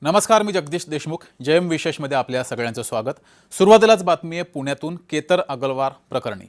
नमस्कार, मी जगदीश देशमुख. जयम विशेषमध्ये आपल्या सगळ्यांचं स्वागत. सुरुवातीलाच बातमी आहे पुण्यातून केतन अग्रवाल प्रकरणी.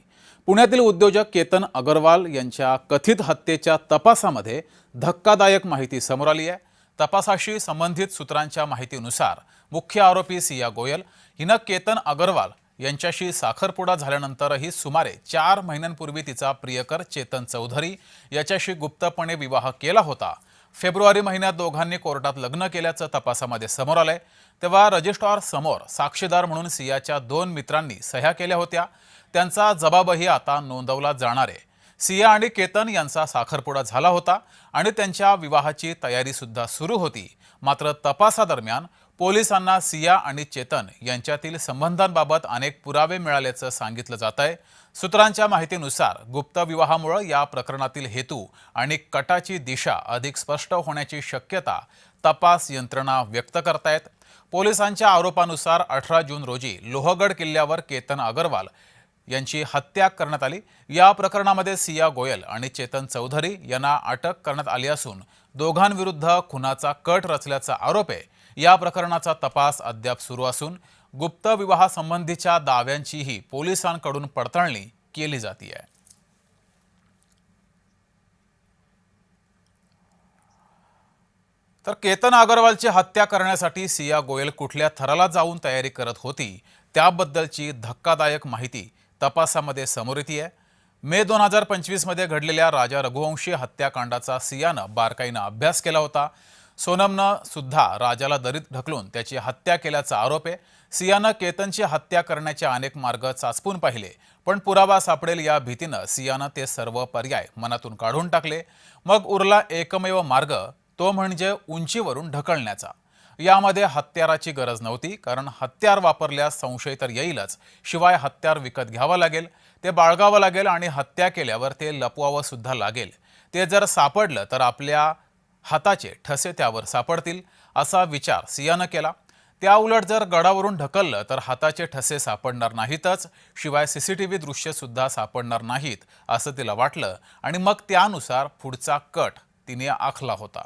पुण्यातील उद्योजक केतन अग्रवाल यांच्या कथित हत्येच्या तपासामध्ये धक्कादायक माहिती समोर आली आहे. तपासाशी संबंधित सूत्रांच्या माहितीनुसार मुख्य आरोपी सिया गोयल हिनं केतन अग्रवाल यांच्याशी साखरपुडा झाल्यानंतरही सुमारे 4 महिन्यांपूर्वी तिचा प्रियकर चेतन चौधरी याच्याशी गुप्तपणे विवाह केला होता. फेब्रुवारी महिन्यात दोघांनी कोर्टात लग्न केल्याचं तपासामध्ये समोर आलंय. तेव्हा रजिस्ट्रार समोर साक्षीदार म्हणून सियाच्या 2 मित्रांनी सह्या केल्या होत्या. त्यांचा जबाबही आता नोंदवला जाणार आहे. सिया आणि केतन यांचा साखरपुडा झाला होता आणि त्यांच्या विवाहाची तयारी सुद्धा सुरू होती. मात्र तपासादरम्यान पोलिसांना सिया आणि चेतन यांच्यातील संबंधांबाबत अनेक पुरावे मिळाल्याचं सांगितलं जात आहे. सूत्रांच्या माहितीनुसार गुप्त विवाहामुळे या प्रकरणातील हेतू आणि कटाची दिशा अधिक स्पष्ट होण्याची शक्यता तपास यंत्रणा व्यक्त करतायत. पोलिसांच्या आरोपानुसार 18 जून रोजी लोहगड किल्ल्यावर केतन अग्रवाल यांची हत्या करण्यात आली. या प्रकरणामध्ये सिया गोयल आणि चेतन चौधरी यांना अटक करण्यात आली असून दोघांविरुद्ध खुनाचा कट रचल्याचा आरोप आहे. या प्रकरणाचा तपास अद्याप सुरू असून गुप्त विवाहासंबंधीच्या दाव्यांचीही पोलिसांकडून पडताळणी केली जाते आहे. तर केतन अग्रवालची हत्या करण्यासाठी सिया गोयल कुठल्या थराला जाऊन तयारी करत होती त्याबद्दलची धक्कादायक माहिती तपासामध्ये समोर येते आहे. मे 2025 मध्ये घडलेल्या राजा रघुवंशी हत्याकांडाचा सियानं बारकाईनं अभ्यास केला होता. सोनमनं सुद्धा राजाला दरीत ढकलून त्याची हत्या केल्याचा आरोप आहे. सियानं केतनची हत्या करण्याचे अनेक मार्ग चाचपून पाहिले, पण पुरावा सापडेल या भीतीनं सियानं ते सर्व पर्याय मनातून काढून टाकले. मग उरला एकमेव मार्ग, तो म्हणजे उंचीवरून ढकलण्याचा. यामध्ये हत्याराची गरज नव्हती, कारण हत्यार वापरल्यास संशय तर येईलच, शिवाय हत्यार विकत घ्यावं लागेल, ते बाळगावं लागेल आणि हत्या केल्यावर ते लपवावं सुद्धा लागेल. ते जर सापडलं तर आपल्या हाताचे ठसे त्यावर सापडतील, असा विचार सियानं केला. त्याउलट जर गडावरून ढकललं तर हाताचे ठसे सापडणार नाहीतच, शिवाय CCTV दृश्य सुद्धा सापडणार नाहीत असं तिला वाटलं आणि मग त्यानुसार पुढचा कट तिने आखला होता.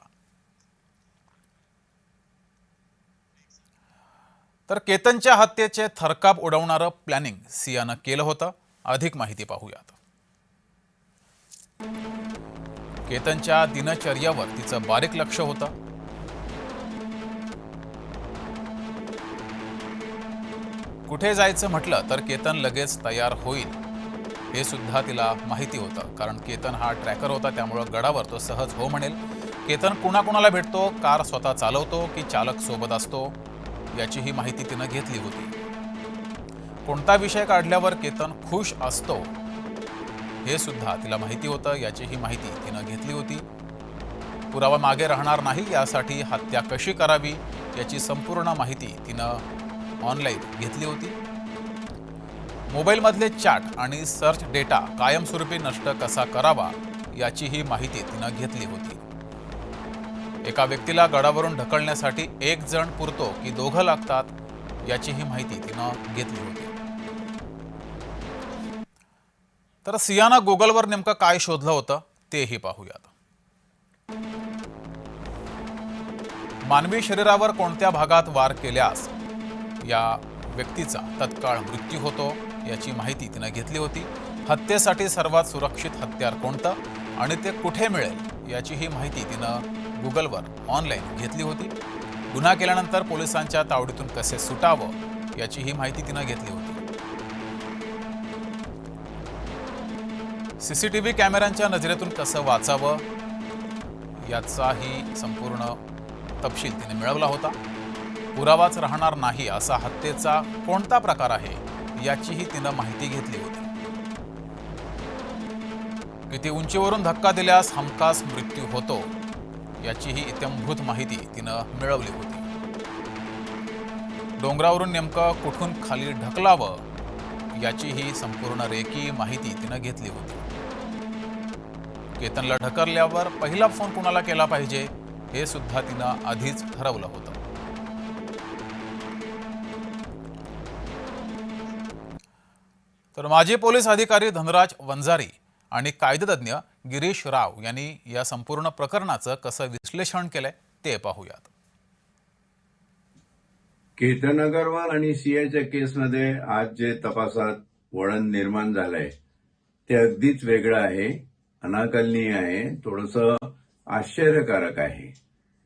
तर केतनच्या हत्येचे थरकाप उडवणारं प्लॅनिंग सियानं केलं होतं. अधिक माहिती पाहूयात. केतनच्या दिनचर्यावर तिचं बारीक लक्ष होतं. कुठे जायचं म्हटलं तर केतन लगेच तयार होईल हे सुद्धा तिला माहिती होतं, कारण केतन हा ट्रॅकर होता, त्यामुळं गडावर तो सहज हो म्हणेल. केतन कुणाकुणाला भेटतो, कार स्वतः चालवतो की चालक सोबत असतो, याचीही माहिती तिनं घेतली होती. कोणता विषय काढल्यावर केतन खुश असतो हे सुद्धा तिला माहिती होतं, याचीही माहिती तिनं घेतली होती. पुरावा मागे राहणार नाही यासाठी हत्या कशी करावी याची संपूर्ण माहिती तिनं ऑनलाईन घेतली होती. मोबाईलमधले चॅट आणि सर्च डेटा कायमस्वरूपी नष्ट कसा करावा याचीही माहिती तिनं घेतली होती. एका व्यक्तीला गडावरून ढकलण्यासाठी एक जण पुरतो की दोघं लागतात याचीही माहिती तिनं घेतली होती. तर सियानं गुगलवर नेमकं काय शोधलं होतं तेही पाहूयात. मानवी शरीरावर कोणत्या भागात वार केल्यास या व्यक्तीचा तत्काळ मृत्यू होतो याची माहिती तिनं घेतली होती. हत्येसाठी सर्वात सुरक्षित हत्यार कोणतं आणि ते कुठे मिळेल याचीही माहिती तिनं गुगलवर ऑनलाईन घेतली होती. गुन्हा केल्यानंतर पोलिसांच्या तावडीतून कसे सुटावं याचीही माहिती तिनं घेतली होती. CCTV कॅमेऱ्यांच्या नजरेतून कसं वाचावं याचाही संपूर्ण तपशील तिने मिळवला होता. पुरावाच राहणार नाही असा हत्येचा कोणता प्रकार आहे याचीही तिनं माहिती घेतली होती. किती उंचीवरून धक्का दिल्यास हमखास मृत्यू होतो याचीही इत्थंभूत माहिती तिनं मिळवली होती. डोंगरावरून नेमकं कुठून खाली ढकलावं याचीही संपूर्ण रेकी माहिती तिनं घेतली होती. केतनला ढकलल्यावर पहिला फोन कुणाला केला पाहिजे हे सुद्धा तिनं आधीच ठरवलं होतं. तर माजी पोलीस अधिकारी धनराज वंजारी आणि कायदेतज्ञ गिरीश राव यांनी या संपूर्ण प्रकरणाचं कसं विश्लेषण केलंय ते पाहूयात. केतन अगरवाल आणि सीआयच्या केसमध्ये आज जे तपासात वळण निर्माण झालंय ते अगदीच वेगळं आहे, अनाकलनीय आहे, थोडंसं आश्चर्यकारक आहे.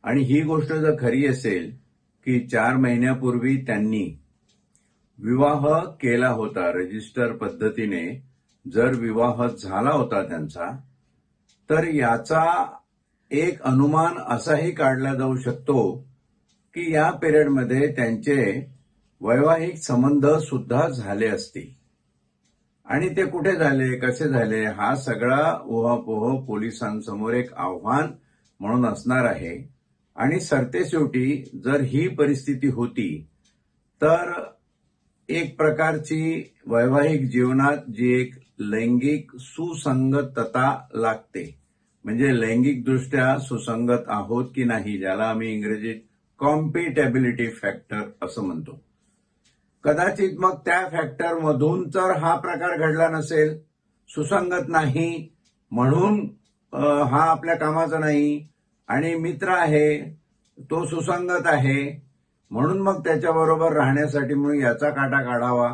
आणि ही गोष्ट जर खरी असेल की 4 महिन्यापूर्वी त्यांनी विवाह केला होता रजिस्टर पद्धतीने, जर विवाह झाला होता त्यांचा, तर याचा एक अनुमान असाही काढला जाऊ शकतो की या पिरियडमध्ये त्यांचे वैवाहिक संबंध सुद्धा झाले असतील. आणि ते कुठे झाले, कसे झाले, हा सगळा उहापोह पोलिसांसमोर एक आव्हान म्हणून असणार आहे. आणि सरतेशेवटी जर ही परिस्थिती होती तर एक प्रकारची वैवाहिक जीवनात जी एक लैंगिक सुसंगतता लागते, म्हणजे लैंगिकदृष्ट्या सुसंगत आहोत की नाही, ज्याला आम्ही इंग्रजीत कॉम्पॅटिबिलिटी फॅक्टर असं म्हणतो. कदाचित मग त्या फॅक्टरमधून जर हा प्रकार घडला नसेल, सुसंगत नाही म्हणून हा आपल्या कामाचा नाही, आणि मित्र आहे तो सुसंगत आहे म्हणून मग त्याच्याबरोबर राहण्यासाठी म्हणून याचा काटा काढावा,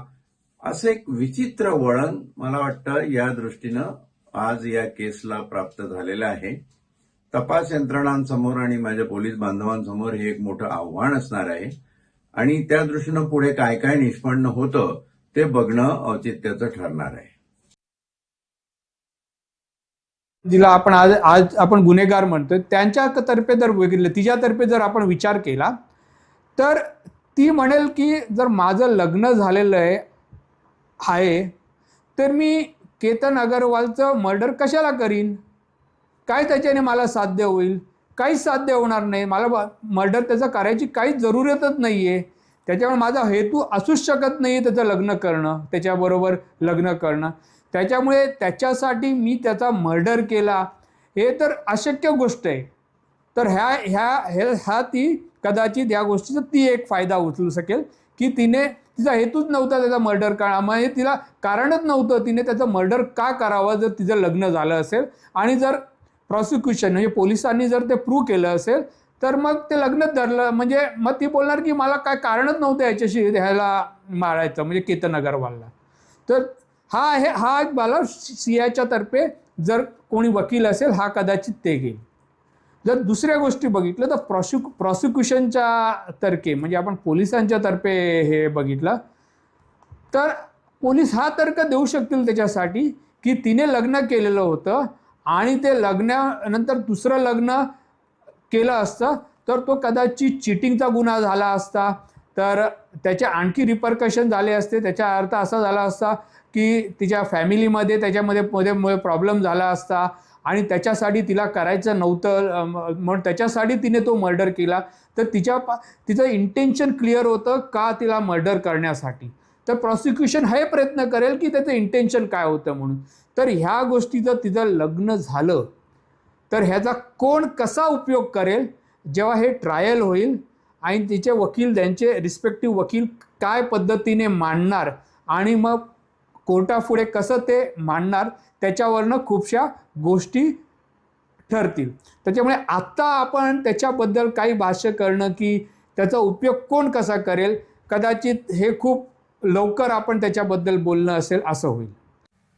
असं एक विचित्र वळण मला वाटतं या दृष्टीनं आज या केसला प्राप्त झालेलं आहे. तपास यंत्रणांसमोर आणि माझ्या पोलीस बांधवांसमोर हे एक मोठं आव्हान असणार आहे. आणि त्या दृष्टीनं पुढे काय काय निष्पन्न होतं ते बघणं औचित्याचं ठरणार आहे. जिला आपण आज आपण गुन्हेगार म्हणतोय त्यांच्यातर्फे जर बघितलं, तिच्यातर्फे जर आपण विचार केला तर ती म्हणेल की जर माझं लग्न झालेलं आहे तर मी केतन अगरवालचं मर्डर कशाला करीन, काय त्याच्याने मला साध्य होईल, काहीच साध्य होणार नाही, मला मर्डर त्याचं करायची काहीच जरूरतच नाही आहे, त्याच्यामुळे माझा हेतू असूच शकत नाही त्याचं लग्न करणं, त्याच्याबरोबर लग्न करणं, त्याच्यामुळे त्याच्यासाठी मी त्याचा मर्डर केला हे तर अशक्य गोष्ट आहे. तर ह्या ती कदाचित या गोष्टीचा ती एक फायदा उचलू शकेल की तिचा हेतूच नव्हता त्याचा मर्डर करणं, म्हणजे तिला कारणच नव्हतं तिने त्याचं मर्डर का करावं जर तिचं लग्न झालं असेल. आणि जर प्रॉसिक्युशन म्हणजे पोलिसांनी जर ते प्रूव्ह केलं असेल तर मग ते लग्नच धरलं, म्हणजे मग ती बोलणार की मला काय कारणच नव्हतं याच्याशी ह्याला मारायचं, म्हणजे केतन अगरवालला. तर हा एक मला सीआयच्या तर्फे जर कोणी वकील असेल हा कदाचित ते घेईल. जर दुसऱ्या गोष्टी बघितलं तर प्रॉसिक्युशनच्या तर्फे म्हणजे आपण पोलिसांच्या तर्फे हे बघितलं तर पोलीस हा तर्क देऊ शकतील त्याच्यासाठी की तिने लग्न केलेलं होतं आणि ते लग्नानंतर दुसरं लग्न केलं असतं तर तो कदाचित चिटिंगचा गुन्हा झाला असता, तर त्याचे आणखी रिपरकशन झाले असते. त्याचा अर्थ असा झाला असता की तिच्या फॅमिलीमध्ये त्याच्यामध्ये प्रॉब्लेम झाला असता आणि त्याच्यासाठी तिला करायचं नव्हतं म्हणून त्याच्यासाठी तिने तो मर्डर केला. तर तिचं इंटेन्शन क्लिअर होतं का तिला मर्डर करण्यासाठी. तर प्रॉसिक्युशन हे प्रयत्न करेल की त्याचं इंटेन्शन काय होतं म्हणून. तर ह्या गोष्टीचं तिचं लग्न झालं तर ह्याचा कोण कसा उपयोग करेल जेव्हा हे ट्रायल होईल आणि तिचे वकील त्यांचे रिस्पेक्टिव्ह वकील काय पद्धतीने मांडणार आणि मग कोर्टापुढे कसं ते मांडणार त्याच्यावरनं खूपशा गोष्टी ठरतील. त्याच्यामुळे आत्ता आपण त्याच्याबद्दल काही भाष्य करणं की त्याचा उपयोग कोण कसा करेल कदाचित हे खूप लवकर आपण त्याच्याबद्दल बोलणं असेल असं होईल.